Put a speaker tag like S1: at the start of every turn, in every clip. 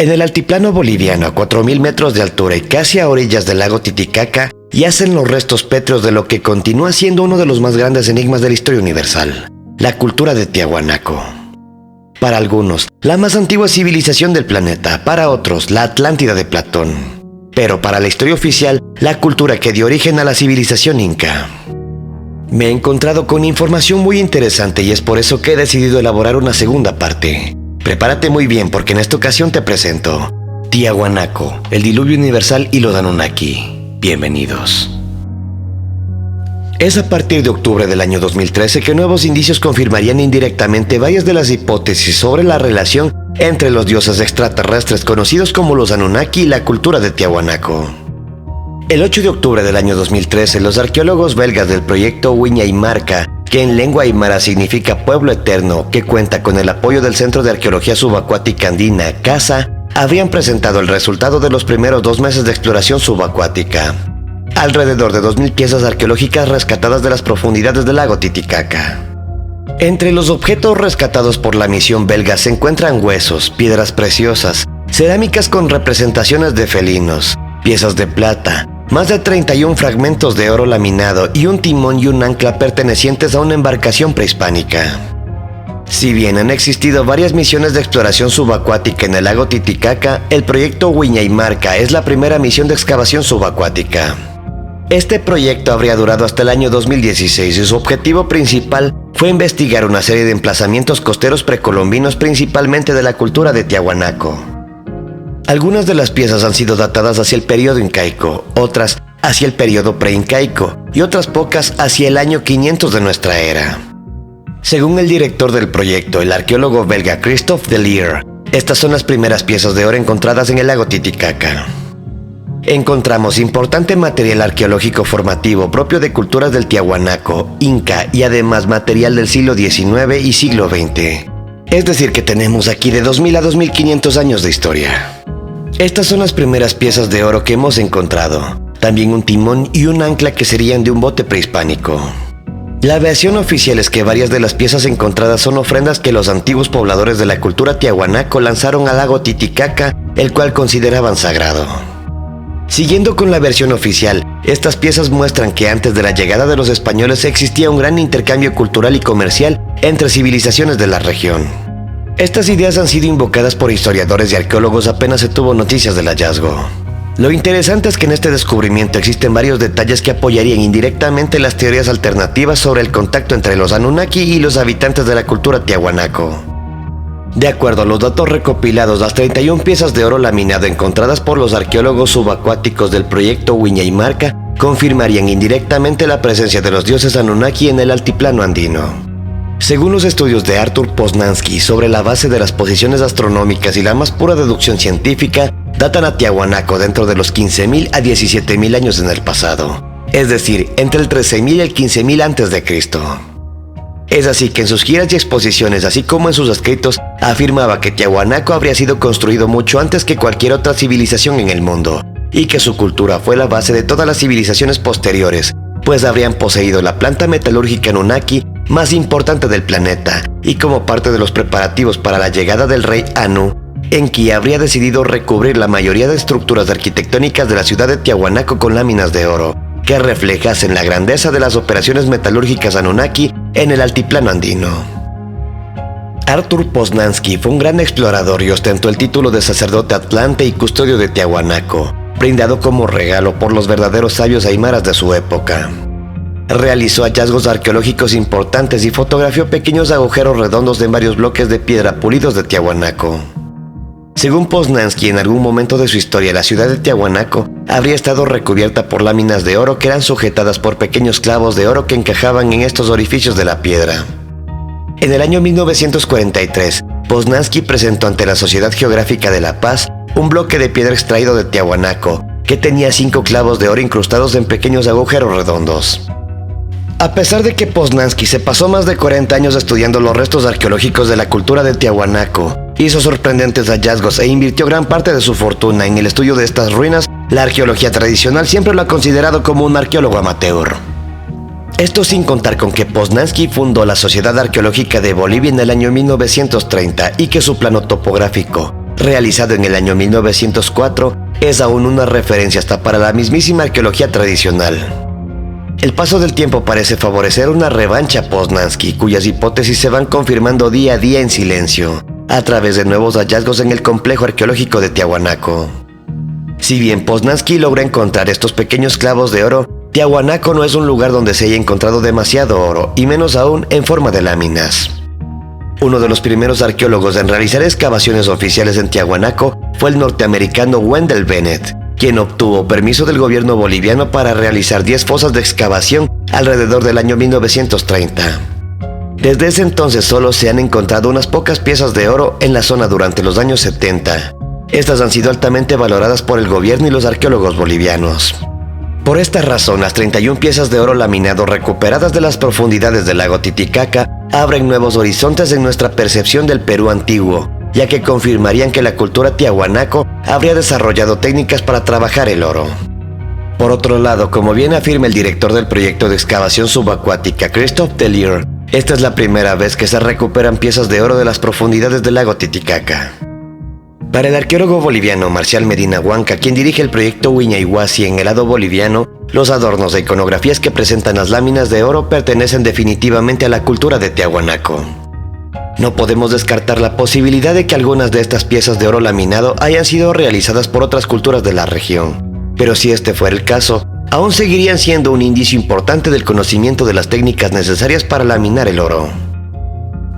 S1: En el altiplano boliviano, a 4.000 metros de altura y casi a orillas del lago Titicaca, yacen los restos pétreos de lo que continúa siendo uno de los más grandes enigmas de la historia universal, la cultura de Tiahuanaco. Para algunos, la más antigua civilización del planeta, para otros, la Atlántida de Platón. Pero para la historia oficial, la cultura que dio origen a la civilización inca. Me he encontrado con información muy interesante y es por eso que he decidido elaborar una segunda parte. Prepárate muy bien porque en esta ocasión te presento Tiahuanaco, el diluvio universal y los Anunnaki. Bienvenidos. Es a partir de octubre del año 2013 que nuevos indicios confirmarían indirectamente varias de las hipótesis sobre la relación entre los dioses extraterrestres conocidos como los Anunnaki y la cultura de Tiahuanaco. El 8 de octubre del año 2013, los arqueólogos belgas del proyecto Uña Aymarca, que en lengua aymara significa pueblo eterno, que cuenta con el apoyo del Centro de Arqueología Subacuática Andina, CASA, habrían presentado el resultado de los primeros 2 meses de exploración subacuática. Alrededor de 2.000 piezas arqueológicas rescatadas de las profundidades del lago Titicaca. Entre los objetos rescatados por la misión belga se encuentran huesos, piedras preciosas, cerámicas con representaciones de felinos, piezas de plata, más de 31 fragmentos de oro laminado y un timón y un ancla pertenecientes a una embarcación prehispánica. Si bien han existido varias misiones de exploración subacuática en el lago Titicaca, el proyecto Uña Aymarca es la primera misión de excavación subacuática. Este proyecto habría durado hasta el año 2016 y su objetivo principal fue investigar una serie de emplazamientos costeros precolombinos principalmente de la cultura de Tiahuanaco. Algunas de las piezas han sido datadas hacia el periodo incaico, otras hacia el periodo preincaico y otras pocas hacia el año 500 de nuestra era. Según el director del proyecto, el arqueólogo belga Christophe Delisle, estas son las primeras piezas de oro encontradas en el lago Titicaca. Encontramos importante material arqueológico formativo propio de culturas del Tiahuanaco, Inca y además material del siglo XIX y siglo XX. Es decir que tenemos aquí de 2.000 a 2.500 años de historia. Estas son las primeras piezas de oro que hemos encontrado. También un timón y un ancla que serían de un bote prehispánico. La versión oficial es que varias de las piezas encontradas son ofrendas que los antiguos pobladores de la cultura Tiahuanaco lanzaron al lago Titicaca, el cual consideraban sagrado. Siguiendo con la versión oficial, estas piezas muestran que antes de la llegada de los españoles existía un gran intercambio cultural y comercial entre civilizaciones de la región. Estas ideas han sido invocadas por historiadores y arqueólogos apenas se tuvo noticias del hallazgo. Lo interesante es que en este descubrimiento existen varios detalles que apoyarían indirectamente las teorías alternativas sobre el contacto entre los Anunnaki y los habitantes de la cultura Tiahuanaco. De acuerdo a los datos recopilados, las 31 piezas de oro laminado encontradas por los arqueólogos subacuáticos del proyecto Uña Aymarca confirmarían indirectamente la presencia de los dioses Anunnaki en el altiplano andino. Según los estudios de Artur Poznański sobre la base de las posiciones astronómicas y la más pura deducción científica, datan a Tiahuanaco dentro de los 15.000 a 17.000 años en el pasado, es decir, entre el 13.000 y el 15.000 a.C. Es así que en sus giras y exposiciones, así como en sus escritos, afirmaba que Tiahuanaco habría sido construido mucho antes que cualquier otra civilización en el mundo, y que su cultura fue la base de todas las civilizaciones posteriores, pues habrían poseído la planta metalúrgica Anunnaki más importante del planeta, y como parte de los preparativos para la llegada del rey Anu, Enki habría decidido recubrir la mayoría de estructuras arquitectónicas de la ciudad de Tiahuanaco con láminas de oro, que reflejasen la grandeza de las operaciones metalúrgicas Anunnaki en el altiplano andino. Artur Poznański fue un gran explorador y ostentó el título de sacerdote atlante y custodio de Tiahuanaco, brindado como regalo por los verdaderos sabios aymaras de su época. Realizó hallazgos arqueológicos importantes y fotografió pequeños agujeros redondos de varios bloques de piedra pulidos de Tiahuanaco. Según Poznański, en algún momento de su historia, la ciudad de Tiahuanaco habría estado recubierta por láminas de oro que eran sujetadas por pequeños clavos de oro que encajaban en estos orificios de la piedra. En el año 1943, Poznański presentó ante la Sociedad Geográfica de La Paz un bloque de piedra extraído de Tiahuanaco, que tenía 5 clavos de oro incrustados en pequeños agujeros redondos. A pesar de que Poznański se pasó más de 40 años estudiando los restos arqueológicos de la cultura de Tiahuanaco, hizo sorprendentes hallazgos e invirtió gran parte de su fortuna en el estudio de estas ruinas, la arqueología tradicional siempre lo ha considerado como un arqueólogo amateur. Esto sin contar con que Poznański fundó la Sociedad Arqueológica de Bolivia en el año 1930 y que su plano topográfico, realizado en el año 1904, es aún una referencia hasta para la mismísima arqueología tradicional. El paso del tiempo parece favorecer una revancha Poznański, cuyas hipótesis se van confirmando día a día en silencio, a través de nuevos hallazgos en el complejo arqueológico de Tiahuanaco. Si bien Poznański logra encontrar estos pequeños clavos de oro, Tiahuanaco no es un lugar donde se haya encontrado demasiado oro, y menos aún en forma de láminas. Uno de los primeros arqueólogos en realizar excavaciones oficiales en Tiahuanaco fue el norteamericano Wendell Bennett, quien obtuvo permiso del gobierno boliviano para realizar 10 fosas de excavación alrededor del año 1930. Desde ese entonces solo se han encontrado unas pocas piezas de oro en la zona durante los años 70. Estas han sido altamente valoradas por el gobierno y los arqueólogos bolivianos. Por esta razón, las 31 piezas de oro laminado recuperadas de las profundidades del lago Titicaca abren nuevos horizontes en nuestra percepción del Perú antiguo, ya que confirmarían que la cultura Tiahuanaco habría desarrollado técnicas para trabajar el oro. Por otro lado, como bien afirma el director del proyecto de excavación subacuática, Christophe Delire, esta es la primera vez que se recuperan piezas de oro de las profundidades del lago Titicaca. Para el arqueólogo boliviano Marcial Medina Huanca, quien dirige el proyecto Huayna-Huasi en el lado boliviano, los adornos e iconografías que presentan las láminas de oro pertenecen definitivamente a la cultura de Tiahuanaco. No podemos descartar la posibilidad de que algunas de estas piezas de oro laminado hayan sido realizadas por otras culturas de la región, pero si este fuera el caso, aún seguirían siendo un indicio importante del conocimiento de las técnicas necesarias para laminar el oro.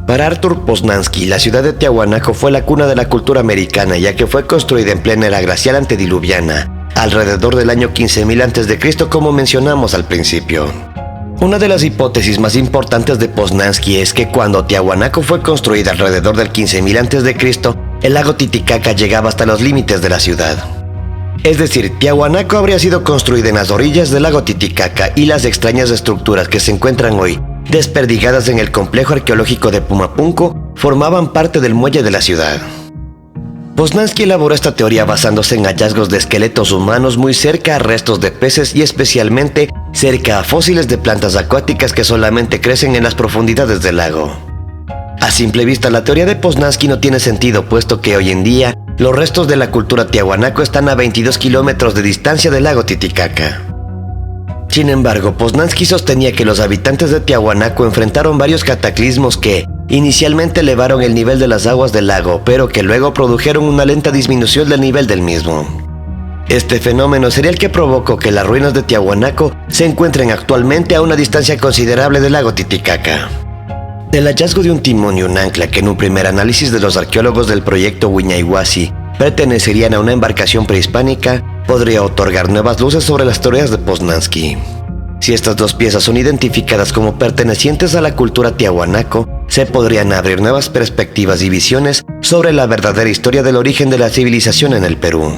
S1: Para Arthur Poznański, la ciudad de Tiahuanaco fue la cuna de la cultura americana, ya que fue construida en plena era glacial antediluviana, alrededor del año 15.000 a.C., como mencionamos al principio. Una de las hipótesis más importantes de Poznański es que cuando Tiahuanaco fue construida alrededor del 15.000 a.C., el lago Titicaca llegaba hasta los límites de la ciudad. Es decir, Tiahuanaco habría sido construida en las orillas del lago Titicaca y las extrañas estructuras que se encuentran hoy, desperdigadas en el complejo arqueológico de Pumapunco, formaban parte del muelle de la ciudad. Poznański elaboró esta teoría basándose en hallazgos de esqueletos humanos muy cerca a restos de peces y especialmente cerca a fósiles de plantas acuáticas que solamente crecen en las profundidades del lago. A simple vista, la teoría de Poznański no tiene sentido, puesto que hoy en día los restos de la cultura Tiahuanaco están a 22 kilómetros de distancia del lago Titicaca. Sin embargo, Poznański sostenía que los habitantes de Tiahuanaco enfrentaron varios cataclismos que inicialmente elevaron el nivel de las aguas del lago, pero que luego produjeron una lenta disminución del nivel del mismo. Este fenómeno sería el que provocó que las ruinas de Tiahuanaco se encuentren actualmente a una distancia considerable del lago Titicaca. El hallazgo de un timón y un ancla que en un primer análisis de los arqueólogos del proyecto Huayna-Huasi pertenecerían a una embarcación prehispánica podría otorgar nuevas luces sobre las teorías de Poznański. Si estas dos piezas son identificadas como pertenecientes a la cultura Tiahuanaco, se podrían abrir nuevas perspectivas y visiones sobre la verdadera historia del origen de la civilización en el Perú.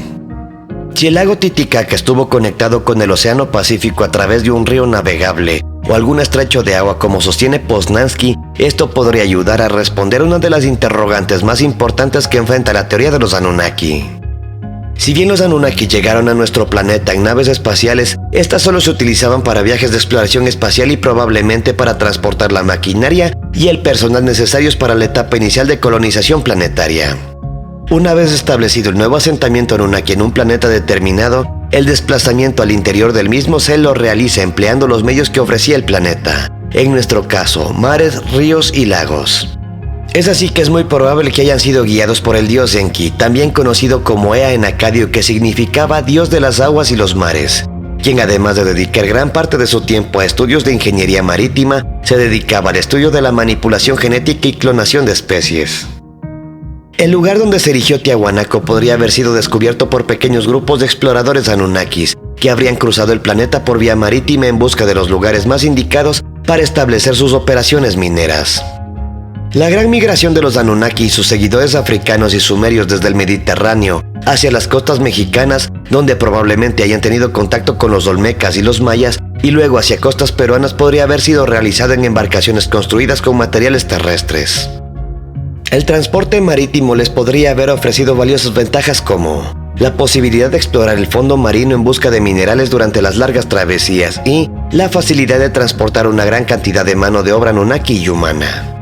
S1: Si el lago Titicaca estuvo conectado con el Océano Pacífico a través de un río navegable o algún estrecho de agua como sostiene Poznański, esto podría ayudar a responder una de las interrogantes más importantes que enfrenta la teoría de los Anunnaki. Si bien los Anunnaki llegaron a nuestro planeta en naves espaciales, estas solo se utilizaban para viajes de exploración espacial y probablemente para transportar la maquinaria y el personal necesarios para la etapa inicial de colonización planetaria. Una vez establecido el nuevo asentamiento Anunnaki en un planeta determinado, el desplazamiento al interior del mismo se lo realiza empleando los medios que ofrecía el planeta, en nuestro caso, mares, ríos y lagos. Es así que es muy probable que hayan sido guiados por el dios Enki, también conocido como Ea en acadio, que significaba dios de las aguas y los mares, quien además de dedicar gran parte de su tiempo a estudios de ingeniería marítima, se dedicaba al estudio de la manipulación genética y clonación de especies. El lugar donde se erigió Tiahuanaco podría haber sido descubierto por pequeños grupos de exploradores anunnakis, que habrían cruzado el planeta por vía marítima en busca de los lugares más indicados para establecer sus operaciones mineras. La gran migración de los Anunnaki y sus seguidores africanos y sumerios desde el Mediterráneo hacia las costas mexicanas, donde probablemente hayan tenido contacto con los olmecas y los mayas, y luego hacia costas peruanas podría haber sido realizada en embarcaciones construidas con materiales terrestres. El transporte marítimo les podría haber ofrecido valiosas ventajas como la posibilidad de explorar el fondo marino en busca de minerales durante las largas travesías y la facilidad de transportar una gran cantidad de mano de obra Anunnaki y humana.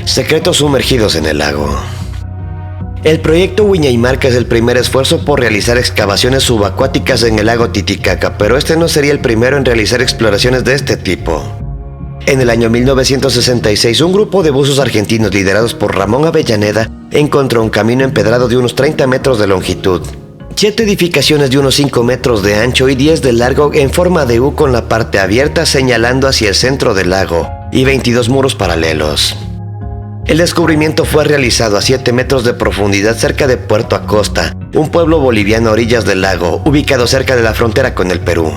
S1: Secretos sumergidos en el lago. El proyecto Huiñaymarca es el primer esfuerzo por realizar excavaciones subacuáticas en el lago Titicaca, pero este no sería el primero en realizar exploraciones de este tipo. En el año 1966, un grupo de buzos argentinos liderados por Ramón Avellaneda encontró un camino empedrado de unos 30 metros de longitud, 7 edificaciones de unos 5 metros de ancho y 10 de largo en forma de U con la parte abierta señalando hacia el centro del lago, y 22 muros paralelos. El descubrimiento fue realizado a 7 metros de profundidad cerca de Puerto Acosta, un pueblo boliviano a orillas del lago, ubicado cerca de la frontera con el Perú.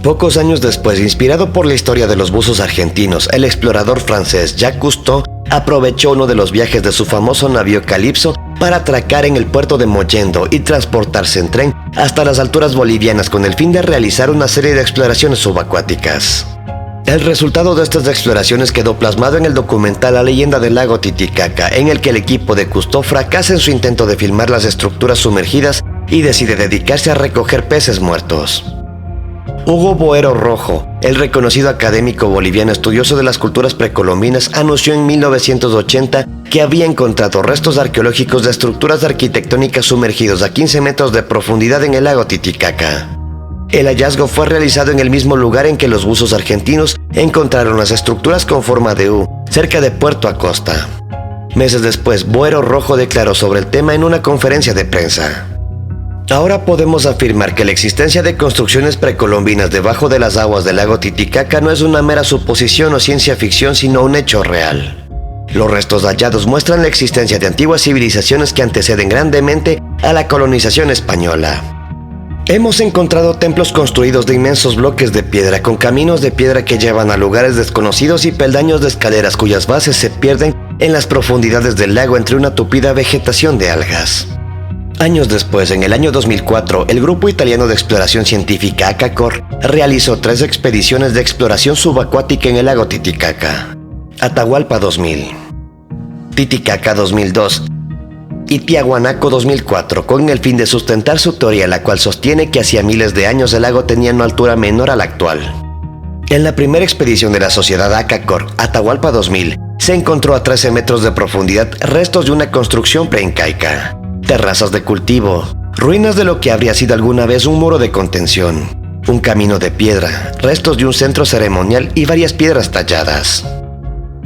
S1: Pocos años después, inspirado por la historia de los buzos argentinos, el explorador francés Jacques Cousteau aprovechó uno de los viajes de su famoso navío Calypso para atracar en el puerto de Mollendo y transportarse en tren hasta las alturas bolivianas con el fin de realizar una serie de exploraciones subacuáticas. El resultado de estas exploraciones quedó plasmado en el documental La leyenda del lago Titicaca, en el que el equipo de Cousteau fracasa en su intento de filmar las estructuras sumergidas y decide dedicarse a recoger peces muertos. Hugo Boero Rojo, el reconocido académico boliviano estudioso de las culturas precolombinas, anunció en 1980 que había encontrado restos arqueológicos de estructuras arquitectónicas sumergidos a 15 metros de profundidad en el lago Titicaca. El hallazgo fue realizado en el mismo lugar en que los buzos argentinos encontraron las estructuras con forma de U, cerca de Puerto Acosta. Meses después, Boero Rojo declaró sobre el tema en una conferencia de prensa. Ahora podemos afirmar que la existencia de construcciones precolombinas debajo de las aguas del lago Titicaca no es una mera suposición o ciencia ficción, sino un hecho real. Los restos hallados muestran la existencia de antiguas civilizaciones que anteceden grandemente a la colonización española. Hemos encontrado templos construidos de inmensos bloques de piedra, con caminos de piedra que llevan a lugares desconocidos y peldaños de escaleras cuyas bases se pierden en las profundidades del lago entre una tupida vegetación de algas. Años después, en el año 2004, el grupo italiano de exploración científica ACACOR realizó 3 expediciones de exploración subacuática en el lago Titicaca: Atahualpa 2000, Titicaca 2002 y Tiahuanaco 2004, con el fin de sustentar su teoría, la cual sostiene que hacía miles de años el lago tenía una altura menor a la actual. En la primera expedición de la sociedad ACACOR, Atahualpa 2000, se encontró a 13 metros de profundidad restos de una construcción preincaica, terrazas de cultivo, ruinas de lo que habría sido alguna vez un muro de contención, un camino de piedra, restos de un centro ceremonial y varias piedras talladas.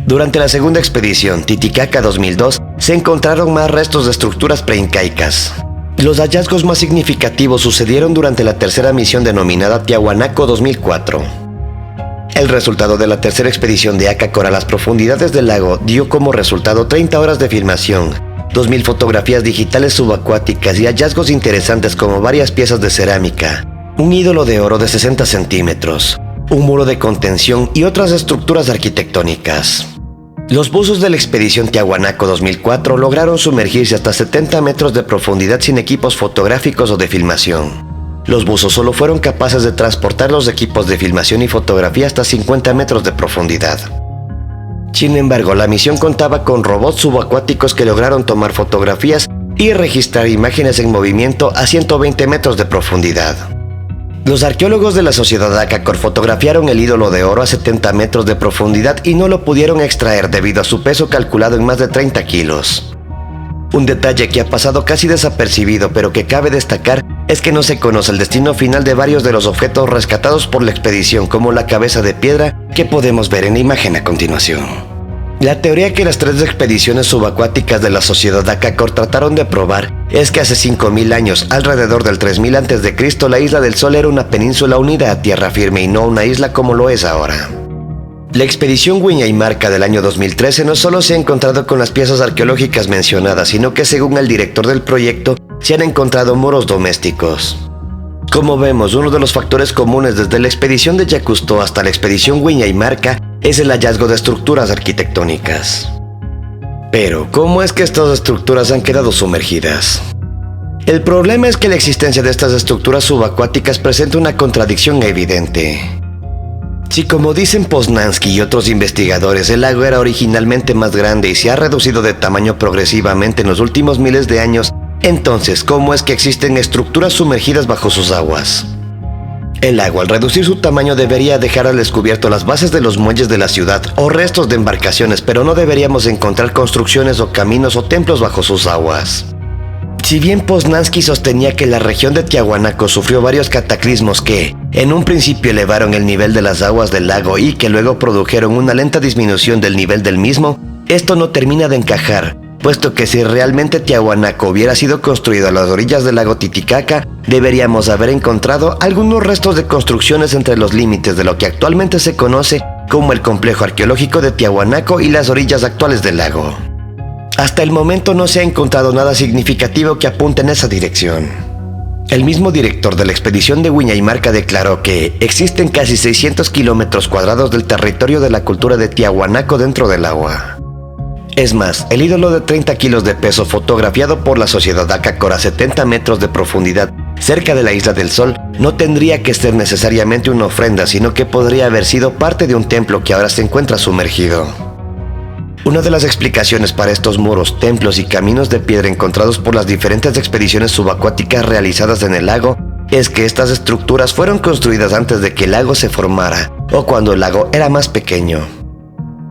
S1: Durante la segunda expedición, Titicaca 2002, se encontraron más restos de estructuras preincaicas. Los hallazgos más significativos sucedieron durante la tercera misión denominada Tiahuanaco 2004. El resultado de la tercera expedición de ACACOR a las profundidades del lago dio como resultado 30 horas de filmación, 2000 fotografías digitales subacuáticas y hallazgos interesantes como varias piezas de cerámica, un ídolo de oro de 60 centímetros, un muro de contención y otras estructuras arquitectónicas. Los buzos de la expedición Tiahuanaco 2004 lograron sumergirse hasta 70 metros de profundidad sin equipos fotográficos o de filmación. Los buzos solo fueron capaces de transportar los equipos de filmación y fotografía hasta 50 metros de profundidad. Sin embargo, la misión contaba con robots subacuáticos que lograron tomar fotografías y registrar imágenes en movimiento a 120 metros de profundidad. Los arqueólogos de la sociedad ACACOR fotografiaron el ídolo de oro a 70 metros de profundidad y no lo pudieron extraer debido a su peso calculado en más de 30 kilos. Un detalle que ha pasado casi desapercibido, pero que cabe destacar, es que no se conoce el destino final de varios de los objetos rescatados por la expedición, como la cabeza de piedra que podemos ver en la imagen a continuación. La teoría que las 3 expediciones subacuáticas de la sociedad ACACOR trataron de probar es que hace 5000 años, alrededor del 3000 a.C., la Isla del Sol era una península unida a tierra firme y no una isla como lo es ahora. La expedición Huiñaymarca del año 2013 no solo se ha encontrado con las piezas arqueológicas mencionadas, sino que según el director del proyecto, se han encontrado muros domésticos. Como vemos, uno de los factores comunes desde la expedición de Jacques Cousteau hasta la expedición Huiñaymarca es el hallazgo de estructuras arquitectónicas. Pero, ¿cómo es que estas estructuras han quedado sumergidas? El problema es que la existencia de estas estructuras subacuáticas presenta una contradicción evidente. Si, como dicen Poznański y otros investigadores, el lago era originalmente más grande y se ha reducido de tamaño progresivamente en los últimos miles de años, entonces, ¿cómo es que existen estructuras sumergidas bajo sus aguas? El lago, al reducir su tamaño, debería dejar al descubierto las bases de los muelles de la ciudad o restos de embarcaciones, pero no deberíamos encontrar construcciones o caminos o templos bajo sus aguas. Si bien Poznański sostenía que la región de Tiahuanaco sufrió varios cataclismos que, en un principio, elevaron el nivel de las aguas del lago y que luego produjeron una lenta disminución del nivel del mismo, esto no termina de encajar, puesto que si realmente Tiahuanaco hubiera sido construido a las orillas del lago Titicaca, deberíamos haber encontrado algunos restos de construcciones entre los límites de lo que actualmente se conoce como el complejo arqueológico de Tiahuanaco y las orillas actuales del lago. Hasta el momento no se ha encontrado nada significativo que apunte en esa dirección. El mismo director de la expedición de Huayna declaró que existen casi 600 kilómetros cuadrados del territorio de la cultura de Tiahuanaco dentro del agua. Es más, el ídolo de 30 kilos de peso fotografiado por la sociedad Acacora a 70 metros de profundidad cerca de la Isla del Sol no tendría que ser necesariamente una ofrenda, sino que podría haber sido parte de un templo que ahora se encuentra sumergido. Una de las explicaciones para estos muros, templos y caminos de piedra encontrados por las diferentes expediciones subacuáticas realizadas en el lago es que estas estructuras fueron construidas antes de que el lago se formara o cuando el lago era más pequeño.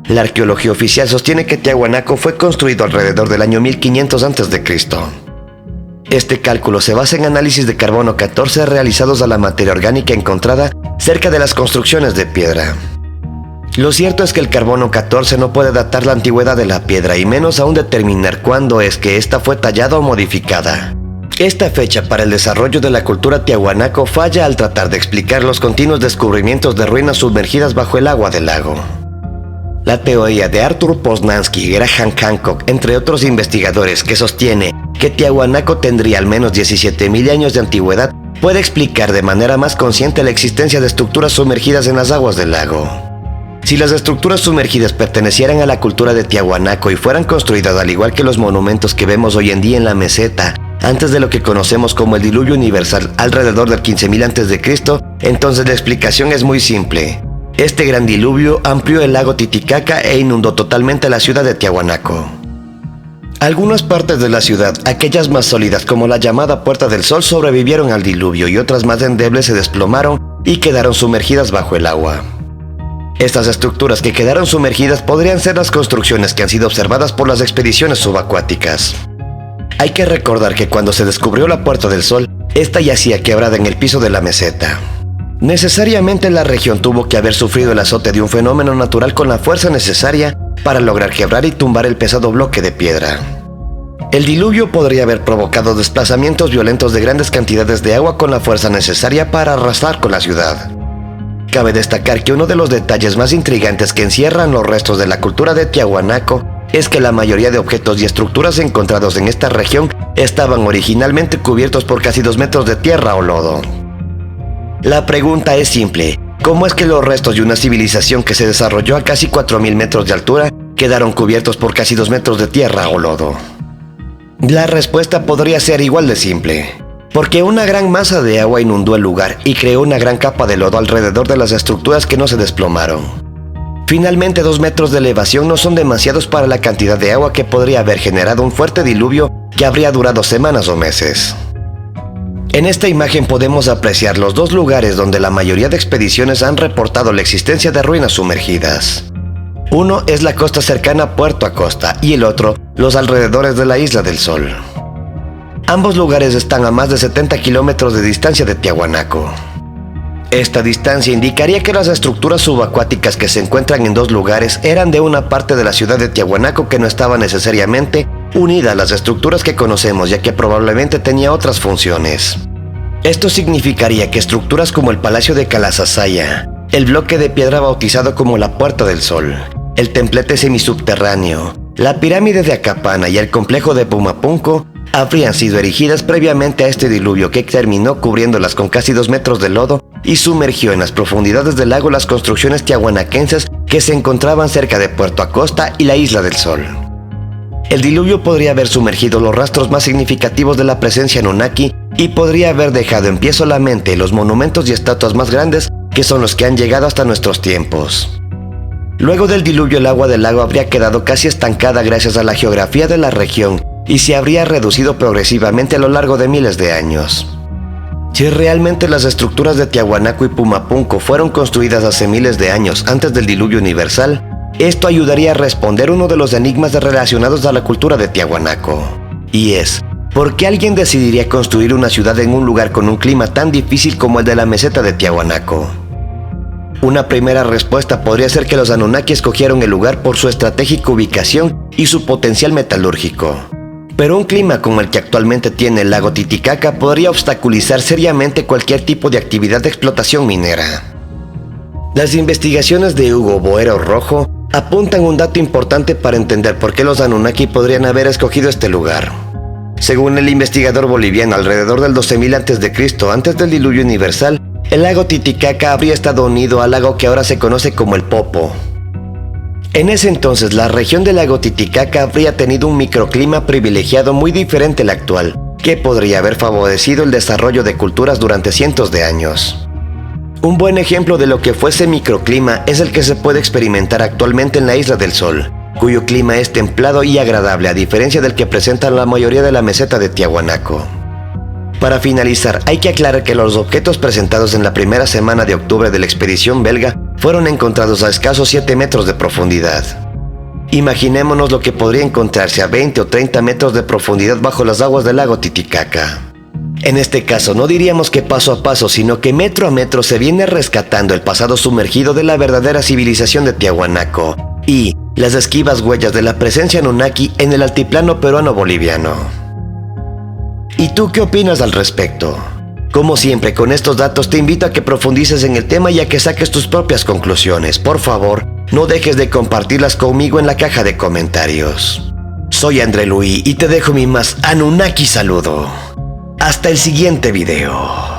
S1: La arqueología oficial sostiene que Tiahuanaco fue construido alrededor del año 1500 a.C. Este cálculo se basa en análisis de carbono 14 realizados a la materia orgánica encontrada cerca de las construcciones de piedra. Lo cierto es que el carbono 14 no puede datar la antigüedad de la piedra y menos aún determinar cuándo es que ésta fue tallada o modificada. Esta fecha para el desarrollo de la cultura Tiahuanaco falla al tratar de explicar los continuos descubrimientos de ruinas sumergidas bajo el agua del lago. La teoría de Arthur Poznański y Graham Hancock, entre otros investigadores, que sostiene que Tiahuanaco tendría al menos 17.000 años de antigüedad, puede explicar de manera más consciente la existencia de estructuras sumergidas en las aguas del lago. Si las estructuras sumergidas pertenecieran a la cultura de Tiahuanaco y fueran construidas al igual que los monumentos que vemos hoy en día en la meseta, antes de lo que conocemos como el diluvio universal alrededor del 15.000 a.C., entonces la explicación es muy simple. Este gran diluvio amplió el lago Titicaca e inundó totalmente la ciudad de Tiahuanaco. Algunas partes de la ciudad, aquellas más sólidas como la llamada Puerta del Sol, sobrevivieron al diluvio y otras más endebles se desplomaron y quedaron sumergidas bajo el agua. Estas estructuras que quedaron sumergidas podrían ser las construcciones que han sido observadas por las expediciones subacuáticas. Hay que recordar que cuando se descubrió la Puerta del Sol, esta yacía quebrada en el piso de la meseta. Necesariamente la región tuvo que haber sufrido el azote de un fenómeno natural con la fuerza necesaria para lograr quebrar y tumbar el pesado bloque de piedra. El diluvio podría haber provocado desplazamientos violentos de grandes cantidades de agua con la fuerza necesaria para arrasar con la ciudad. Cabe destacar que uno de los detalles más intrigantes que encierran los restos de la cultura de Tiahuanaco es que la mayoría de objetos y estructuras encontrados en esta región estaban originalmente cubiertos por casi 2 metros de tierra o lodo. La pregunta es simple: ¿cómo es que los restos de una civilización que se desarrolló a casi 4.000 metros de altura quedaron cubiertos por casi 2 metros de tierra o lodo? La respuesta podría ser igual de simple. Porque una gran masa de agua inundó el lugar y creó una gran capa de lodo alrededor de las estructuras que no se desplomaron. Finalmente, 2 metros de elevación no son demasiados para la cantidad de agua que podría haber generado un fuerte diluvio que habría durado semanas o meses. En esta imagen podemos apreciar los dos lugares donde la mayoría de expediciones han reportado la existencia de ruinas sumergidas. Uno es la costa cercana a Puerto Acosta y el otro, los alrededores de la Isla del Sol. Ambos lugares están a más de 70 kilómetros de distancia de Tiahuanaco. Esta distancia indicaría que las estructuras subacuáticas que se encuentran en dos lugares eran de una parte de la ciudad de Tiahuanaco que no estaba necesariamente unida a las estructuras que conocemos, ya que probablemente tenía otras funciones. Esto significaría que estructuras como el Palacio de Calasasaya, el bloque de piedra bautizado como la Puerta del Sol, el templete semisubterráneo, la pirámide de Acapana y el complejo de Pumapunco habrían sido erigidas previamente a este diluvio que terminó cubriéndolas con casi 2 metros de lodo y sumergió en las profundidades del lago las construcciones tiahuanaquenses que se encontraban cerca de Puerto Acosta y la Isla del Sol. El diluvio podría haber sumergido los rastros más significativos de la presencia anunnaki y podría haber dejado en pie solamente los monumentos y estatuas más grandes que son los que han llegado hasta nuestros tiempos. Luego del diluvio, el agua del lago habría quedado casi estancada gracias a la geografía de la región y se habría reducido progresivamente a lo largo de miles de años. Si realmente las estructuras de Tiahuanaco y Pumapunco fueron construidas hace miles de años antes del diluvio universal, esto ayudaría a responder uno de los enigmas relacionados a la cultura de Tiahuanaco. Y es, ¿por qué alguien decidiría construir una ciudad en un lugar con un clima tan difícil como el de la meseta de Tiahuanaco? Una primera respuesta podría ser que los Anunnaki escogieron el lugar por su estratégica ubicación y su potencial metalúrgico. Pero un clima como el que actualmente tiene el lago Titicaca podría obstaculizar seriamente cualquier tipo de actividad de explotación minera. Las investigaciones de Hugo Boero Rojo apuntan un dato importante para entender por qué los Anunnaki podrían haber escogido este lugar. Según el investigador boliviano, alrededor del 12.000 a.C., antes del diluvio universal, el lago Titicaca habría estado unido al lago que ahora se conoce como el Popo. En ese entonces, la región del lago Titicaca habría tenido un microclima privilegiado muy diferente al actual, que podría haber favorecido el desarrollo de culturas durante cientos de años. Un buen ejemplo de lo que fue ese microclima es el que se puede experimentar actualmente en la Isla del Sol, cuyo clima es templado y agradable a diferencia del que presenta la mayoría de la meseta de Tiahuanaco. Para finalizar, hay que aclarar que los objetos presentados en la primera semana de octubre de la expedición belga fueron encontrados a escasos 7 metros de profundidad. Imaginémonos lo que podría encontrarse a 20 o 30 metros de profundidad bajo las aguas del lago Titicaca. En este caso no diríamos que paso a paso, sino que metro a metro se viene rescatando el pasado sumergido de la verdadera civilización de Tiahuanaco y las esquivas huellas de la presencia Anunnaki en el altiplano peruano-boliviano. ¿Y tú qué opinas al respecto? Como siempre, con estos datos te invito a que profundices en el tema y a que saques tus propias conclusiones. Por favor, no dejes de compartirlas conmigo en la caja de comentarios. Soy André Luis y te dejo mi más Anunnaki saludo. Hasta el siguiente video.